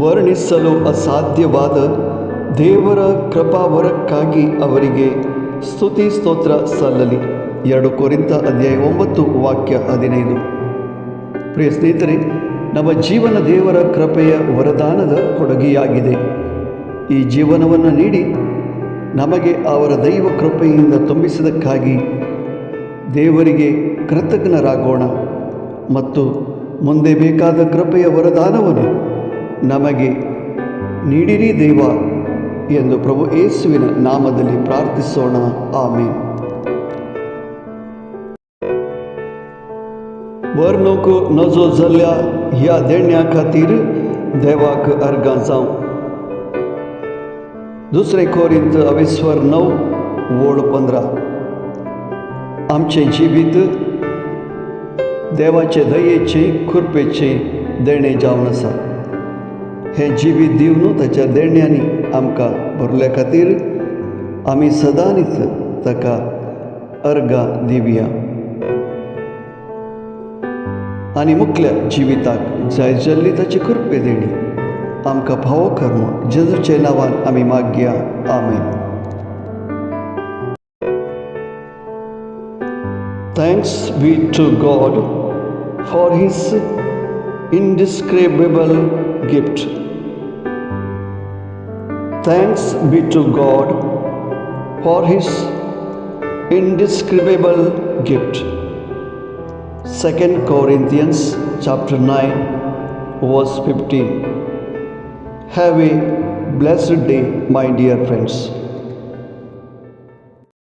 ವರ್ಣಿಸಲು ಅಸಾಧ್ಯವಾದ ದೇವರ ಕೃಪಾವರಕ್ಕಾಗಿ ಅವರಿಗೆ ಸ್ತುತಿ ಸ್ತೋತ್ರ ಸಲ್ಲಲಿ. 2 ಕೊರಿಂಥ ಅಧ್ಯಾಯ 9 ವಾಕ್ಯ 15. ಪ್ರಿಯ ಸ್ನೇಹಿತರೆ, ನಮ್ಮ ಜೀವನ ದೇವರ ಕೃಪೆಯ ವರದಾನದ ಕೊಡುಗೆಯಾಗಿದೆ. ಈ ಜೀವನವನ್ನು ನೀಡಿ ನಮಗೆ ಅವರ ದೈವ ಕೃಪೆಯಿಂದ ತುಂಬಿಸಿದ್ದಕ್ಕಾಗಿ ದೇವರಿಗೆ ಕೃತಜ್ಞರಾಗೋಣ ಮತ್ತು ಮುಂದೆ ಬೇಕಾದ ಕೃಪೆಯ ವರದಾನವನ್ನು ನಮಗೆ ನೀಡಿರಿ ದೇವ ಎಂದು ಪ್ರಭು ಯೇಸುವಿನ ನಾಮದಲ್ಲಿ ಪ್ರಾರ್ಥಿಸೋಣ. ಆಮೇನ್. वरनों को नजो जल्या या देण्या खातीर देवाक अर्गां जावं. 2 कोरिंथ 9:15. आमचे जिवीत देवाचे दयेचे कृपेचे देणे जावन आसा. हे जिवीत दिवन ताच्या देण्यांनी आमकां भरल्या खातीर आमी सदांच ताका अर्गां दिवया आनी मुखल्या जिविताक जायजल्ली ताची कृपे देणी आमकां फावो कर म्हूण जेजूचे नांवान आमी मागया. आमेन. Thanks be to God for His indescribable gift. Thanks be to God for His indescribable gift. 2 Corinthians chapter 9 verse 15. Have a blessed day, my dear friends.